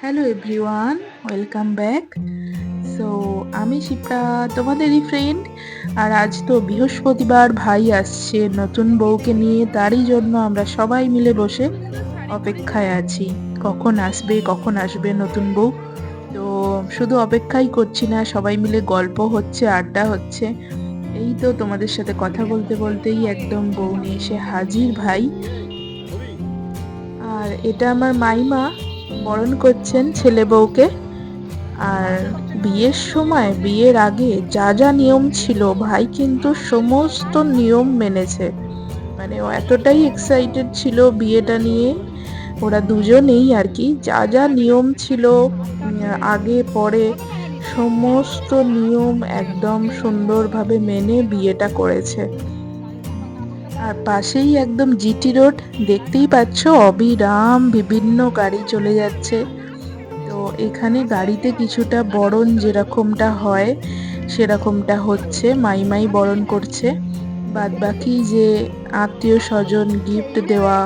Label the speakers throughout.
Speaker 1: Hello everyone, welcome back. So আমি শিপ্রা, তোমাদেরই friend. আর আজ তো বৃহস্পতিবার, ভাই আসছে নতুন বউকে নিয়ে, তারই জন্য আমরা সবাই মিলে বসে অপেক্ষায় আছি কখন আসবে কখন আসবে নতুন বউ। তো শুধু অপেক্ষাই করছি না, সবাই মিলে গল্প হচ্ছে, আড্ডা হচ্ছে। এই তো তোমাদের সাথে কথা বলতে বলতেই একদম বউ নিয়ে এসে হাজির ভাই। আর এটা আমার মাইমা বরণ করছেন ছেলে বউকে। আর বিয়ের সময়, বিয়ের আগে যা যা নিয়ম ছিল, ভাই কিন্তু সমস্ত নিয়ম মেনেছে। মানে ও এতটাই এক্সাইটেড ছিল বিয়েটা নিয়ে, ওরা দুজনেই আর কি, যা যা নিয়ম ছিল আগে পরে সমস্ত নিয়ম একদম সুন্দরভাবে মেনে বিয়েটা করেছে। আর পাশেই একদম জিটি রোড, দেখতেই পাচ্ছ অবিরাম বিভিন্ন গাড়ি চলে যাচ্ছে। তো এখানে গাড়িতে কিছুটা বরণ যেরকমটা হয় সেরকমটা হচ্ছে, মাইমাই বরণ করছে। বাদ বাকি যে আত্মীয় স্বজন গিফট দেওয়া,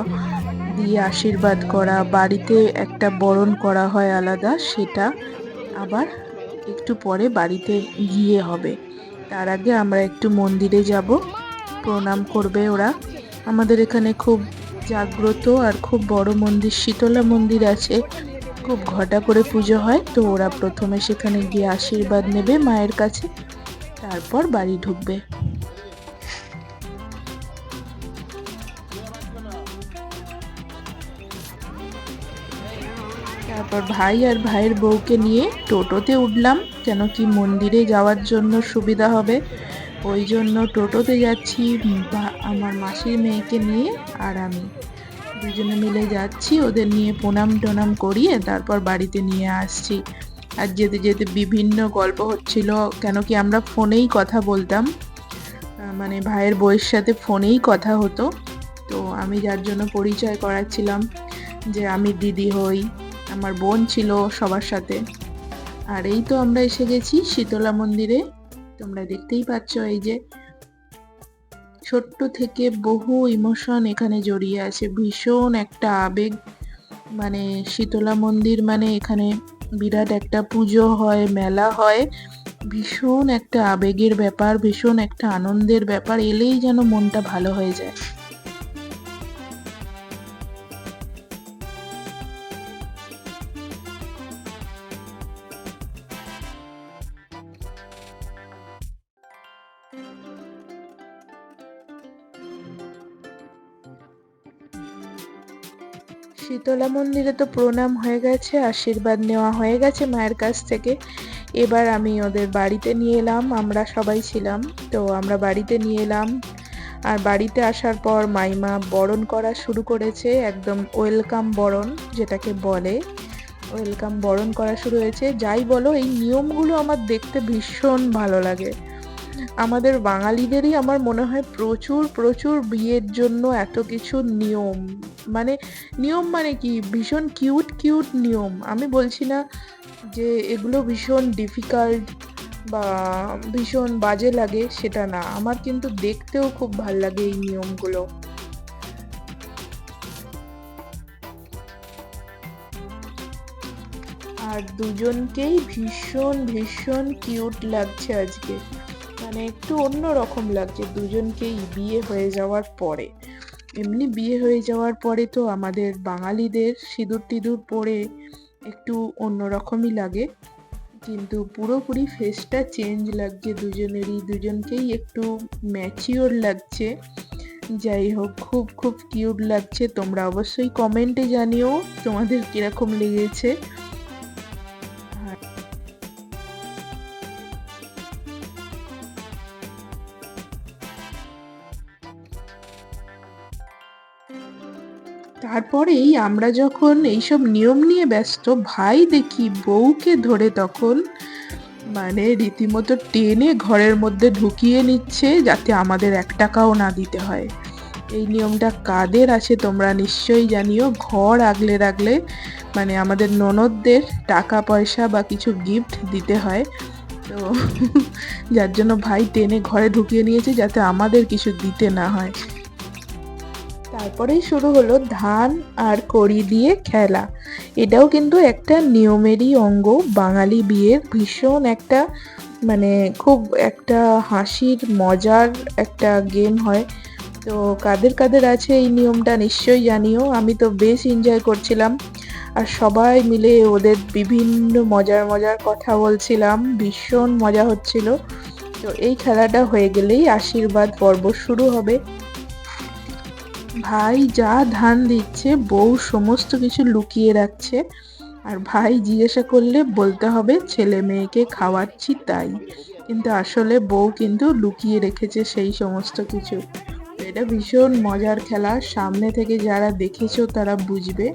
Speaker 1: দিয়ে আশীর্বাদ করা, বাড়িতে একটা বরণ করা হয় আলাদা, সেটা আবার একটু পরে বাড়িতে গিয়ে হবে। তার আগে আমরা একটু মন্দিরে যাব, প্রণাম করবে ওরা। আমাদের এখানে খুব জাগ্রত আর খুব বড় মন্দির, শীতলা মন্দির আছে, খুব ঘটা করে পুজো হয়। তো ওরা প্রথমে সেখানে গিয়ে আশীর্বাদ নেবে মায়ের কাছে, তারপর বাড়ি ঢুকবে। তারপর ভাই আর ভাইয়ের বউকে নিয়ে টোটোতে উঠলাম, কেন কি মন্দিরে যাওয়ার জন্য সুবিধা হবে, ওই জন্য টোটোতে যাচ্ছি। আমার মাসির মেয়েকে নিয়ে আর আমি দুজনে মিলে যাচ্ছি, ওদের নিয়ে প্রণাম টনাম করিয়ে তারপর বাড়িতে নিয়ে আসছি। আর যেতে যেতে বিভিন্ন গল্প হচ্ছিল, কেন কি আমরা ফোনেই কথা বলতাম, মানে ভাইয়ের বউয়ের সাথে ফোনেই কথা হতো। তো আমি যার জন্য পরিচয় করাচ্ছিলাম যে আমি দিদি হই, আমার বোন ছিল সবার সাথে। আর এই তো আমরা এসে গেছি শীতলা মন্দিরে, তোমরা দেখতেই পাচ্ছ। এই যে ছোট্ট থেকে বহু ইমোশন এখানে জড়িয়ে আছে, ভীষণ একটা আবেগ। মানে শীতলা মন্দির মানে এখানে বিরাট একটা পুজো হয়, মেলা হয়, ভীষণ একটা আবেগের ব্যাপার, ভীষণ একটা আনন্দের ব্যাপার, এলেই যেন মনটা ভালো হয়ে যায়। শীতলা মন্দিরে তো প্রণাম হয়ে গেছে, আশীর্বাদ নেওয়া হয়ে গেছে মায়ের কাছ থেকে। এবার আমি ওদের বাড়িতে নিয়ে এলাম, আমরা সবাই ছিলাম, তো আমরা বাড়িতে নিয়ে এলাম। আর বাড়িতে আসার পর মাইমা বরণ করা শুরু করেছে, একদম ওয়েলকাম বরণ যেটাকে বলে, ওয়েলকাম বরণ করা শুরু হয়েছে। যাই বলো, এই নিয়মগুলো আমার দেখতে ভীষণ ভালো লাগে। আমাদের বাঙালিদেরই আমার মনে হয় প্রচুর প্রচুর বিয়ের জন্য এত কিছু নিয়ম। মানে নিয়ম মানে কি, ভীষণ কিউট কিউট নিয়ম। আমি বলছি না যে এগুলো ভীষণ ডিফিকাল্ট বা ভীষণ বাজে লাগে, সেটা না, আমার কিন্তু দেখতেও খুব ভাল লাগে এই নিয়মগুলো। আর দুজনকেই ভীষণ ভীষণ কিউট লাগছে আজকে, মানে একটু অন্য রকম লাগছে দুজনকেই বিয়ে হয়ে যাওয়ার পরে। এমনি বিয়ে হয়ে যাওয়ার পরে তো আমাদের বাঙালিদের সিঁদুর টিঁদুর পরে একটু অন্যরকমই লাগে, কিন্তু পুরোপুরি ফেসটা চেঞ্জ লাগছে দুজনেরই, দুজনকেই একটু ম্যাচিওর লাগছে। যাই হোক, খুব খুব কিউট লাগছে। তোমরা অবশ্যই কমেন্টে জানিও তোমাদের কিরকম লেগেছে। তারপরেই আমরা যখন এইসব নিয়ম নিয়ে ব্যস্ত, ভাই দেখি বউকে ধরে তখন মানে রীতিমতো টেনে ঘরের মধ্যে ঢুকিয়ে নিচ্ছে, যাতে আমাদের 1 টাকাও না দিতে হয়। এই নিয়মটা কাদের আছে তোমরা নিশ্চয়ই জানিও। ঘর আগলে রাখলে মানে আমাদের ননদদের টাকা পয়সা বা কিছু গিফট দিতে হয়, তো যার জন্য ভাই টেনে ঘরে ঢুকিয়ে নিয়েছে যাতে আমাদের কিছু দিতে না হয়। তারপরেই শুরু হলো ধান আর কড়ি দিয়ে খেলা। এটাও কিন্তু একটা নিয়মেরই অঙ্গ। বাঙালি বিয়ের ভীষণ একটা মানে খুব একটা হাসির মজার একটা গেম হয়। তো কাদের কাদের আছে এই নিয়মটা নিশ্চয়ই জানিও। আমি তো বেশ এনজয় করছিলাম আর সবাই মিলে ওদের বিভিন্ন মজার মজার কথা বলছিলাম, ভীষণ মজা হচ্ছিল। তো এই খেলাটা হয়ে গেলেই আশীর্বাদ পর্ব শুরু হবে। ভাই যা ধান দিচ্ছে বউ সমস্ত কিছু লুকিয়ে রাখছে, আর ভাই জিজ্ঞাসা করলে বলতে হবে ছেলে মেয়েকে খাওয়াচ্ছি তাই, কিন্তু আসলে বউ কিন্তু লুকিয়ে রেখেছে সেই সমস্ত কিছু। এটা ভীষণ মজার খেলা, সামনে থেকে যারা দেখেছো তারা বুঝবে।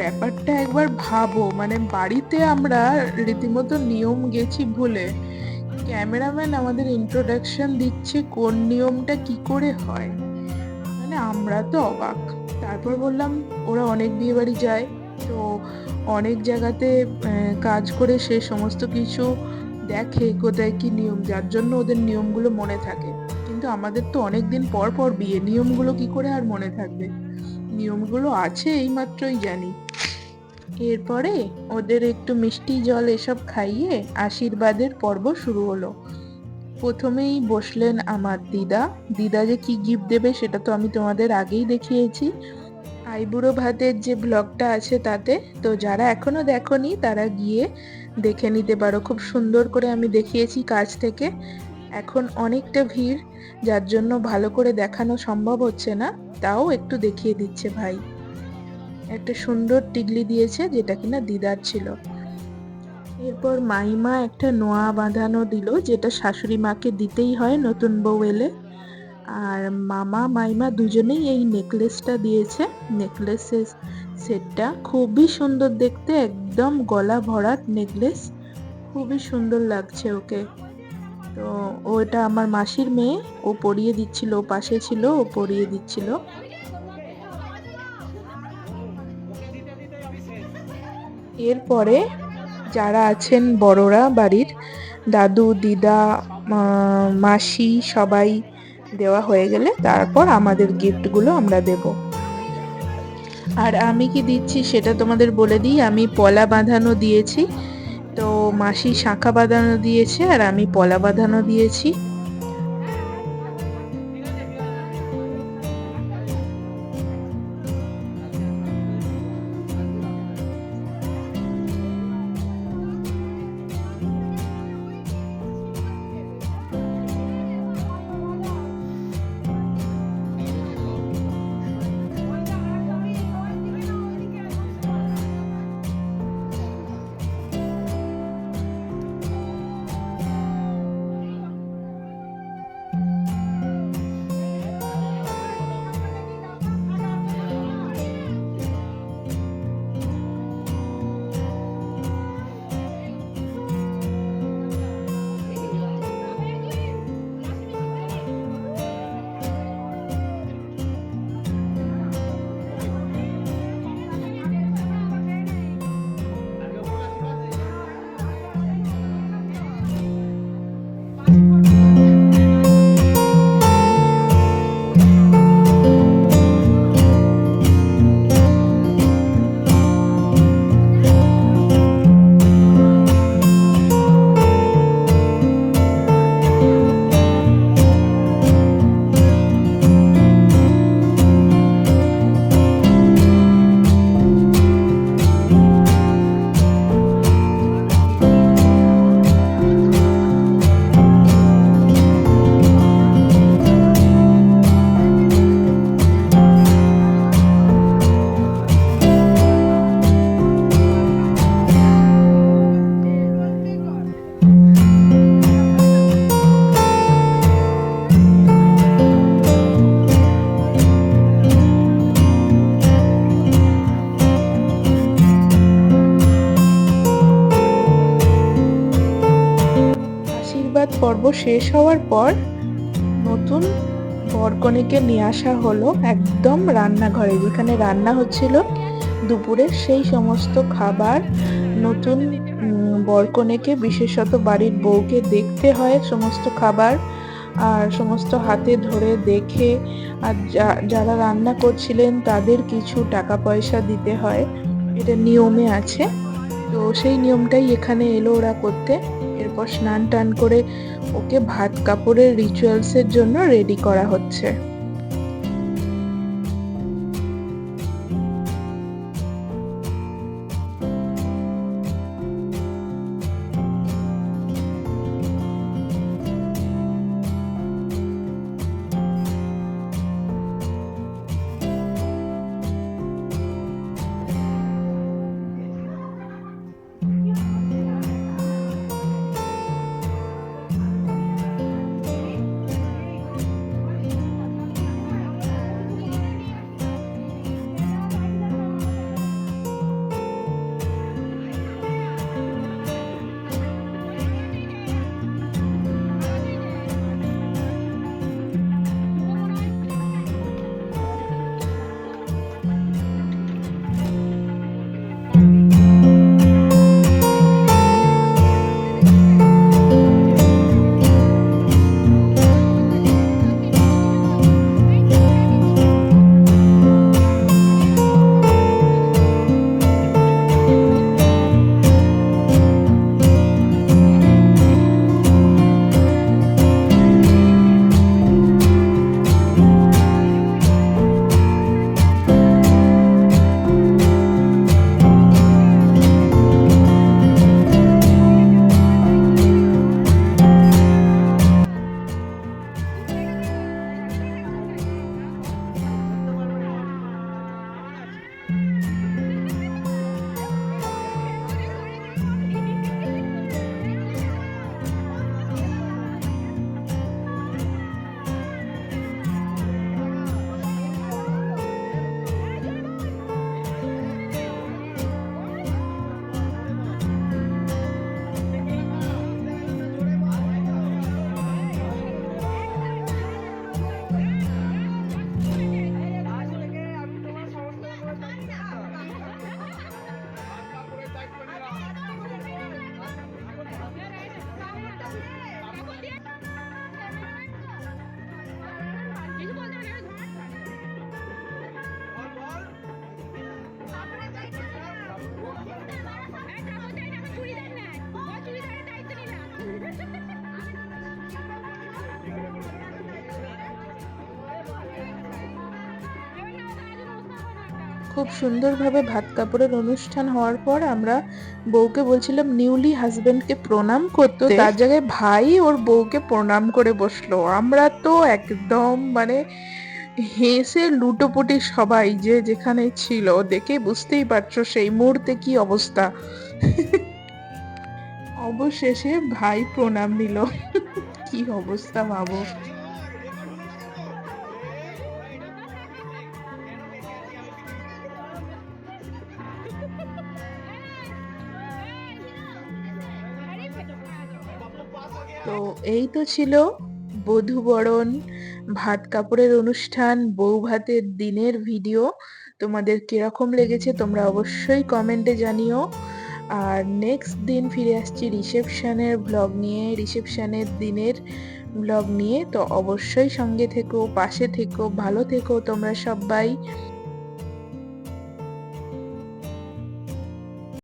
Speaker 1: ব্যাপারটা একবার ভাবো, মানে বাড়িতে আমরা রীতিমতো নিয়ম গেছি ভুলে, ক্যামেরাম্যান আমাদের ইন্ট্রোডাকশন দিচ্ছে কোন নিয়মটা কি করে হয়। মানে আমরা তো অবাক। তারপর বললাম ওরা অনেক বিয়ে বাড়ি যায়, তো অনেক জায়গাতে কাজ করে সে সমস্ত কিছু দেখে কোথায় কি নিয়ম, যার জন্য ওদের নিয়মগুলো মনে থাকে। কিন্তু আমাদের তো অনেক দিন পর পর বিয়ে, নিয়মগুলো কি করে আর মনে থাকবে। নিয়মগুলো আছে এইমাত্রই জানি। এরপরে ওদের একটু মিষ্টি জল এসব খাইয়ে আশীর্বাদের পর্ব শুরু হলো। প্রথমেই বসলেন আমার দিদা। দিদা যে কি গিফট দেবে সেটা তো আমি তোমাদের আগেই দেখিয়েছি আইবুড়ো ভাতের যে ব্লগটা আছে তাতে। তো যারা এখনো দেখোনি তারা গিয়ে দেখে নিতে পারো, খুব সুন্দর করে আমি দেখিয়েছি কাছ থেকে। এখন অনেকটা ভিড়, যার জন্য ভালো করে দেখানো সম্ভব হচ্ছে না, তাও একটু দেখিয়ে দিচ্ছে ভাই। একটা সুন্দর টিকলি দিয়েছে যেটা কিনা দিদার ছিল। এরপর মাইমা একটা নোয়া বাঁধানো দিল, যেটা শাশুড়ি মাকে দিতেই হয় নতুন বউ এলে। আর মামা মাইমা দুজনেই এই নেকলেসটা দিয়েছে। নেকলেসের সেটটা খুবই সুন্দর দেখতে, একদম গলা ভরাট নেকলেস, খুবই সুন্দর লাগছে ওকে। তো ওটা আমার মাসির মেয়ে, ও পরিয়ে দিচ্ছিল, ও পাশে ছিল, ও পরিয়ে দিচ্ছিল। এরপরে যারা আছেন বড়রা বাড়ির, দাদু দিদা মাসি সবাই দেওয়া হয়ে গেলে তারপর আমাদের গিফটগুলো আমরা দেব। আর আমি কি দিচ্ছি সেটা তোমাদের বলে দিই, আমি পলা বাঁধানো দিয়েছি, তো মাসি শাঁখা বাঁধানো দিয়েছে আর আমি পলা বাঁধানো দিয়েছি। শেষ হওয়ার পর নতুন বরকনেকে নিয়ে আসা হলো একদম রান্নাঘরে, যেখানে রান্না হচ্ছিল দুপুরে সেই সমস্ত খাবার। নতুন বরকনেকে, বিশেষত বাড়ির বউকে দেখতে হয় সমস্ত খাবার, আর সমস্ত হাতে ধরে দেখে, আর যারা রান্না করছিলেন তাদের কিছু টাকা পয়সা দিতে হয়, এটা নিয়মে আছে। তো সেই নিয়মটাই এখানে এলো ওরা করতে। এরপর স্নান টান করে ওকে ভাত কাপড়ের রিচুয়ালসের জন্য রেডি করা হচ্ছে। খুব সুন্দরভাবে ভাত কাপড়ের অনুষ্ঠান হওয়ার পর আমরা বউকে বলছিলাম নিউলি হাজবেন্ডকে প্রণাম করতে, তার জায়গায় ভাই ওর বউকে প্রণাম করে বসলো। আমরা তো একদম মানে হেসে লুটোপুটি, সবাই যে যেখানে ছিল, দেখে বুঝতেই পারছো সেই মুহূর্তে কি অবস্থা। অবশেষে ভাই প্রণাম নিল, কি অবস্থা ভাবো। তো এই তো ছিল বধূবরণ, ভাত কাপড়ের অনুষ্ঠান, বউ ভাতের দিনের ভিডিও। তোমাদের কিরকম লেগেছে তোমরা অবশ্যই কমেন্টে জানিও। আর নেক্সট দিন ফিরে আসছি রিসেপশনের ব্লগ নিয়ে, রিসেপশনের দিনের ব্লগ নিয়ে। তো অবশ্যই সঙ্গে থেকো, পাশে থেকো, ভালো থেকো তোমরা সবাই।